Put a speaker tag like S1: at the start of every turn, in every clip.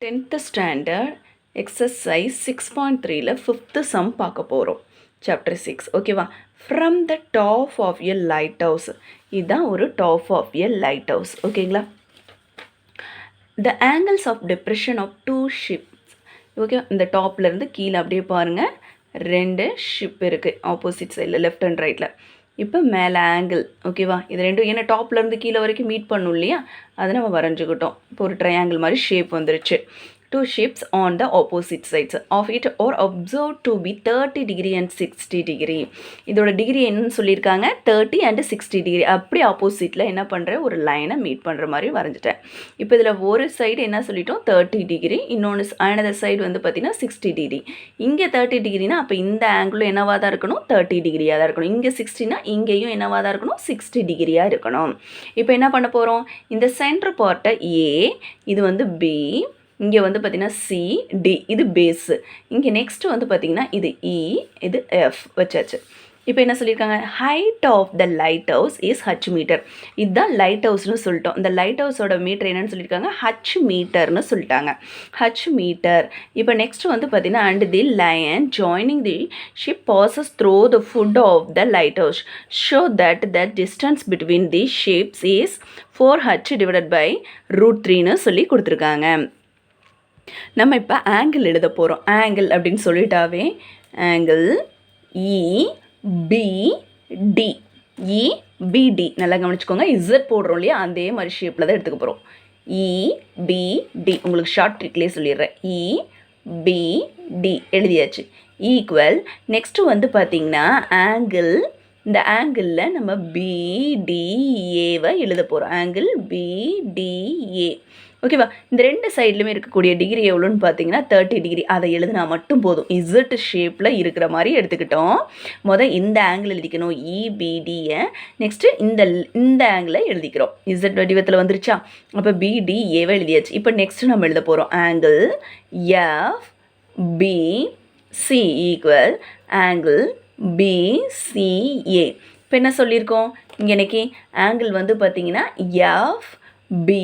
S1: 10th standard exercise 6.3ல 5th sum பார்க்க போகிறோம். chapter 6 ஓகேவா. from the top of a lighthouse, இதுதான் ஒரு top of a lighthouse ஓகேங்களா. the angles of depression of two ships, okay. இந்த டாப்லேருந்து கீழே அப்படியே பாருங்கள், ரெண்டு ஷிப் இருக்குது ஆப்போசிட் சைடில் லெஃப்ட் அண்ட் ரைட்டில். இப்போ மேலே ஆங்கிள் ஓகேவா. இது ரெண்டும் ஏன்னா டாப்லேருந்து கீழே வரைக்கும் மீட் பண்ணும் இல்லையா, அதை நம்ம வரைஞ்சிக்கிட்டோம். இப்போ ஒரு ட்ரையாங்கிள் மாதிரி ஷேப் வந்துருச்சு. two ships on the opposite sides of it are observed to be 30 degree and 60 degree. இதோட டிகிரி என்னன்னு சொல்லியிருக்காங்க, 30 and 60 degree. அப்படி ஆப்போசிட்டில் என்ன பண்ணுறேன், ஒரு லைனை மீட் பண்ணுற மாதிரி வரைஞ்சிட்டேன். இப்போ இதில் ஒரு சைடு என்ன சொல்லிட்டோம், 30 டிகிரி, இன்னொன்று அனதர் சைடு வந்து பார்த்திங்கன்னா 60 டிகிரி. இங்கே 30 டிகிரினா அப்போ இந்த ஆங்கிளும் என்னவாக தான் இருக்கணும், 30 டிகிரியாக தான் இருக்கணும். இங்கே 60னா இங்கேயும் என்னவாக தான் இருக்கணும், 60 டிகிரியாக இருக்கணும். இப்போ என்ன பண்ண போகிறோம், இந்த சென்டர் பார்ட்டை ஏ, இது வந்து பி, இங்கே வந்து பார்த்திங்கன்னா சி டி, இது பேஸு. இங்கே நெக்ஸ்ட்டு வந்து பார்த்திங்கன்னா இது இ, இது எஃப் வச்சாச்சு. இப்போ என்ன சொல்லியிருக்காங்க, height of the lighthouse is H metre. இதுதான் லைட் ஹவுஸ்னு சொல்லிட்டோம். இந்த லைட் ஹவுஸோட மீட்டர் என்னன்னு சொல்லியிருக்காங்க, ஹச் மீட்டர்னு சொல்லிட்டாங்க, ஹச் மீட்டர். இப்போ நெக்ஸ்ட் வந்து பார்த்தீங்கன்னா, and the line joining the ship passes through the foot of the lighthouse show that the distance between the ships is 4h divided by √3ன்னு சொல்லி கொடுத்துருக்காங்க. நம்ம இப்போ ஆங்கிள் எழுத போகிறோம். ஆங்கிள் அப்படின்னு சொல்லிட்டாவே ஆங்கிள் இபிடி, இபிடி நல்லா கவனிச்சுக்கோங்க. இசட் போடுறோம் இல்லையா, அதே மாதிரி ஷேப்பில் தான் எடுத்துக்க போகிறோம். இபிடி உங்களுக்கு ஷார்ட் ட்ரிக்லேயே சொல்லிடுறேன். இபிடி எழுதியாச்சு. ஈக்குவல் நெக்ஸ்ட்டு வந்து பார்த்திங்கன்னா ஆங்கிள், இந்த ஆங்கிளில் நம்ம பிடிஏவை எழுத போகிறோம். ஆங்கிள் பிடிஏ ஓகேவா. இந்த ரெண்டு சைட்லையுமே இருக்கக்கூடிய டிகிரி எவ்வளோன்னு பார்த்தீங்கன்னா 30 டிகிரி. அதை எழுதுனா மட்டும் போதும். இசட் ஷேப்பில் இருக்கிற மாதிரி எடுத்துக்கிட்டோம். இந்த ஆங்கிள் எழுதிக்கணும் இபிடியை, நெக்ஸ்ட்டு இந்த ஆங்கிளை எழுதிக்கிறோம். இசட் வடிவத்தில் வந்துருச்சா, அப்போ பிடிஏவை எழுதியாச்சு. இப்போ நெக்ஸ்ட்டு நம்ம எழுத போகிறோம் ஆங்கிள் எஃப்பிசி ஈக்குவல் ஆங்கிள் பிசிஏ. இப்போ என்ன சொல்லியிருக்கோம், இங்கே இன்னைக்கு ஆங்கிள் வந்து பார்த்தீங்கன்னா எஃப்பி,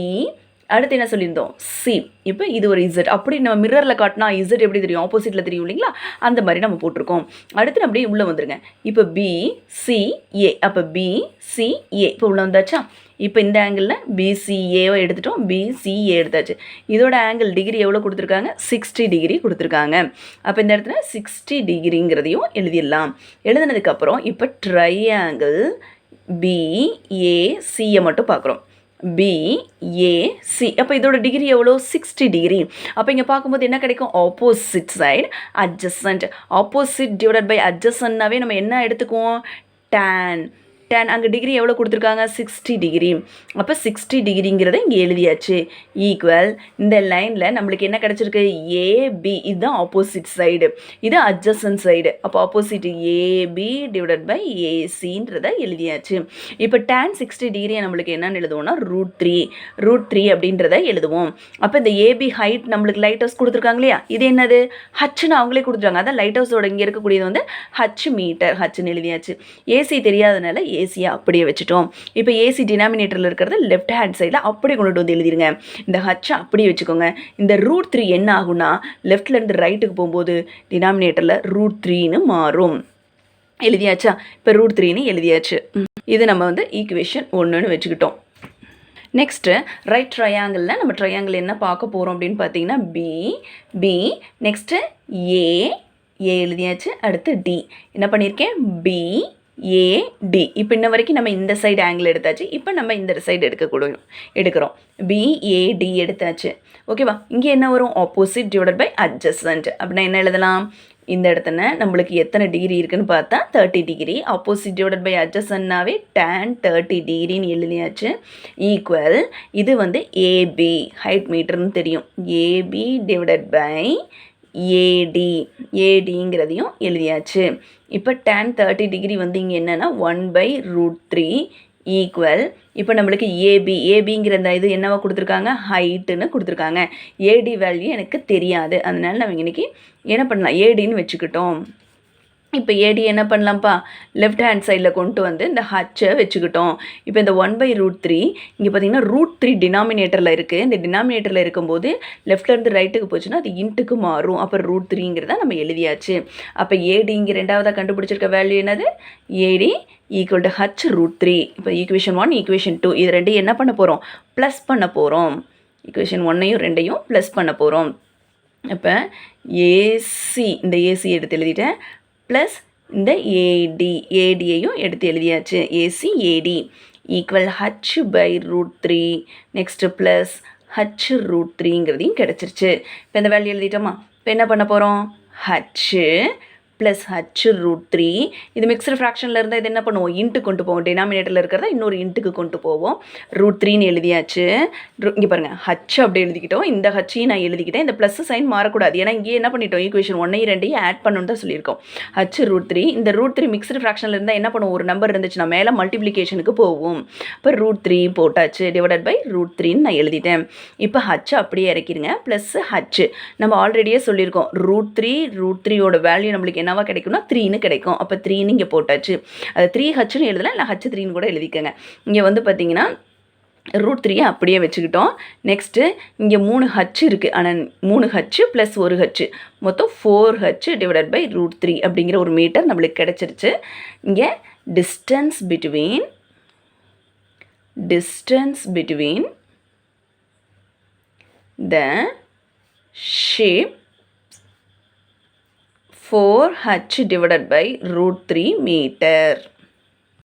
S1: அடுத்து என்ன சொல்லியிருந்தோம், சி. இப்போ இது ஒரு இசட். அப்படி நம்ம மிரரில் காட்டினா இசட் எப்படி தெரியும், ஆப்போசிட்டில் தெரியும் இல்லைங்களா, அந்த மாதிரி நம்ம போட்டிருக்கோம். அடுத்து அப்படியே உள்ளே வந்துருங்க. இப்போ பிசிஏ, அப்போ பிசிஏ இப்போ உள்ளே வந்தாச்சா. இப்போ இந்த ஆங்கிளில் பிசிஏவை எடுத்துட்டோம், பிசிஏ எடுத்தாச்சு. இதோட ஆங்கிள் டிகிரி எவ்வளோ கொடுத்துருக்காங்க, 60 டிகிரி கொடுத்துருக்காங்க. அப்போ இந்த இடத்துல 60 டிகிரிங்கிறதையும் எழுதிடலாம். எழுதினதுக்கப்புறம் இப்போ ட்ரையாங்கிள் பிஏசியை மட்டும் பார்க்குறோம். பிஏசி, அப்போ இதோட டிகிரி எவ்வளோ, 60 டிகிரி. அப்போ இங்கே பார்க்கும்போது என்ன கிடைக்கும், opposite side adjacent. Opposite divided by அட்ஜசன்ட்னாவே நம்ம என்ன எடுத்துக்குவோம், டேன். அங்கே டிகிரி எவ்வளோ கொடுத்துருக்காங்க, 60 டிகிரி. அப்போ 60 டிகிரிங்கிறத இங்கே எழுதியாச்சு. ஈக்குவல் இந்த லைனில் நம்மளுக்கு என்ன கிடச்சிருக்கு, ஏபி, இதுதான் ஆப்போசிட் சைடு, இது அட்ஜசன்ட் சைடு. அப்போ ஆப்போசிட் ஏபி டிவைடட் பை ஏசின்றதை எழுதியாச்சு. இப்போ டேன் 60 டிகிரியை நம்மளுக்கு என்னென்னு எழுதுவோம்னா √3 அப்படின்றத எழுதுவோம். அப்போ இந்த ஏபி ஹைட் நம்மளுக்கு லைட் ஹவுஸ் கொடுத்துருக்காங்க இல்லையா, இது என்னது, ஹச்னு அவங்களே கொடுத்துருக்காங்க. அதான் லைட் ஹவுஸோட இங்கே இருக்கக்கூடியது வந்து ஹச் மீட்டர், ஹச்னு எழுதியாச்சு. ஏசி தெரியாதனால ஏசியை அப்படியே வச்சுட்டோம். இப்போ ஏசி டினாமினேட்டரில் இருக்கிறது லெஃப்ட் ஹேண்ட் சைடில் அப்படியே கொண்டுட்டு வந்து எழுதிருங்க. இந்த ஹச்சை அப்படியே வச்சுக்கோங்க. இந்த √3 என்ன ஆகும்னா லெஃப்ட்லேருந்து ரைட்டுக்கு போகும்போது டினாமினேட்டரில் √3ன்னு மாறும். எழுதியாச்சா, இப்போ √3ன்னு எழுதியாச்சு. இது நம்ம வந்து ஈக்குவேஷன் 1ன்னு வச்சுக்கிட்டோம். நெக்ஸ்ட்டு ரைட் ட்ரையாங்கிளில் நம்ம ட்ரையாங்கிள் என்ன பார்க்க போகிறோம் அப்படின்னு பார்த்தீங்கன்னா பி, நெக்ஸ்ட்டு ஏ எழுதியாச்சு. அடுத்து டி என்ன பண்ணியிருக்கேன், பிஏடி. இப்போ இன்ன வரைக்கும் நம்ம இந்த சைடு ஆங்கிள் எடுத்தாச்சு. இப்போ நம்ம இந்த சைடு எடுக்கிறோம். பிஏடி எடுத்தாச்சு ஓகேவா. இங்கே என்ன வரும், ஆப்போசிட் டிவைடட் பை அட்ஜசன்ட். அப்படின்னா என்ன எழுதலாம், இந்த இடத்துல நம்மளுக்கு எத்தனை டிகிரி இருக்குன்னு பார்த்தா 30 டிகிரி. ஆப்போசிட் டிவைடட் பை அட்ஜசன்ட்னாவே டேன் 30 டிகிரின்னு எழுதியாச்சு. ஈக்குவல் இது வந்து ஏபி ஹைட் மீட்டர்னு தெரியும், ஏபி டிவைடட் பை ஏடிங்கிறதையும் எழுதியாச்சு. இப்போ டேன் 30 டிகிரி வந்து இங்கே என்னென்னா 1/√3 ஈக்குவல். இப்போ நம்மளுக்கு ஏபிங்கிற இந்த இது என்னவா கொடுத்துருக்காங்க, ஹைட்டுன்னு கொடுத்துருக்காங்க. ஏடி வேல்யூ எனக்கு தெரியாது, அதனால நம்ம இன்றைக்கி என்ன பண்ணலாம், ஏடின்னு வச்சுக்கிட்டோம். இப்போ ஏடி என்ன பண்ணலாம்ப்பா, லெஃப்ட் ஹேண்ட் சைடில் கொண்டு வந்து இந்த ஹச்சை வச்சுக்கிட்டோம். இப்போ இந்த 1/√3 இங்கே பார்த்தீங்கன்னா √3 டினாமினேட்டரில் இருக்குது. இந்த டினாமினேட்டரில் இருக்கும்போது லெஃப்ட்லேருந்து ரைட்டுக்கு போச்சுன்னா அது இன்ட்டுக்கு மாறும். அப்போ √3ங்கிறத நம்ம எழுதியாச்சு. அப்போ ஏடி இங்கே ரெண்டாவதாக கண்டுபிடிச்சிருக்க வேல்யூ என்னது, ஏடி ஈக்குவல் டு h√3. இப்போ ஈக்குவேஷன் 1 ஈக்குவேஷன் 2 இது ரெண்டையும் என்ன பண்ண போகிறோம், ப்ளஸ் பண்ண போகிறோம். ஈக்குவேஷன் 1ஐயும் 2ஐயும் ப்ளஸ் பண்ண போகிறோம். இப்போ ஏசி இந்த ஏசி எடுத்து எழுதிட்டேன், ப்ளஸ் இந்த ஏடியையும் எடுத்து எழுதியாச்சு. AC AD equal h/√3 next plus h√3ங்கிறதையும் கிடச்சிருச்சு. இப்போ இந்த வேல்யூ எழுதிட்டோமா. இப்போ என்ன பண்ண போகிறோம், h ப்ளஸ் h√3 இது மிக்சடு ஃப்ராக்ஷனில் இருந்தால் இது என்ன பண்ணுவோம், இன்ட்டு கொண்டு போவோம். டினாமினேட்டரில் இருக்கிறத இன்னொரு இன்ட்டுக்கு கொண்டு போவோம். √3ன்னு எழுதியாச்சு. இங்கே பாருங்கள், ஹச் அப்படி எழுதிக்கிட்டோம். இந்த ஹச்சையும் நான் எழுதிக்கிட்டேன். இந்த ப்ளஸ் சைன் மாறக்கூடாது, ஏன்னா இங்கே என்ன பண்ணிட்டோம், ஈக்குவேஷன் 1ஐயும் 2ஐயும் ஆட் பண்ணணுன்னு தான் சொல்லியிருக்கோம். h√3 இந்த √3 மிக்சடு ஃப்ராக்ஷனில் இருந்தால் என்ன பண்ணுவோம், ஒரு நம்பர் இருந்துச்சுன்னா மேலே மல்டிப்ளிகேஷனுக்கு போவோம். இப்போ √3 போட்டாச்சு, டிவைடட் பை √3ன்னு நான் எழுதிட்டேன். இப்போ ஹச் அப்படியே இறக்கிடுங்க, ப்ளஸ் ஹச் நம்ம ஆல்ரெடியே சொல்லியிருக்கோம். √3யோட வேல்யூ நம்மளுக்கு என்னவா கிடைக்கும்னா 3ன்னு கிடைக்கும். அப்போ 3ன்னு இங்கே போட்டாச்சு. அது 3hன்னு எழுதலாம், இல்லை h3ன்னு கூட எழுதிக்கோங்க. இங்கே வந்து பார்த்தீங்கன்னா √3 அப்படியே வச்சுக்கிட்டோம். நெக்ஸ்ட்டு இங்கே 3h இருக்குது, ஆனால் 3h ப்ளஸ் 1h மொத்தம் 4h டிவைடட் பை √3 அப்படிங்கிற ஒரு மீட்டர் நம்மளுக்கு கிடச்சிருச்சு. இங்கே distance between the shape 4h divided by √3 meter.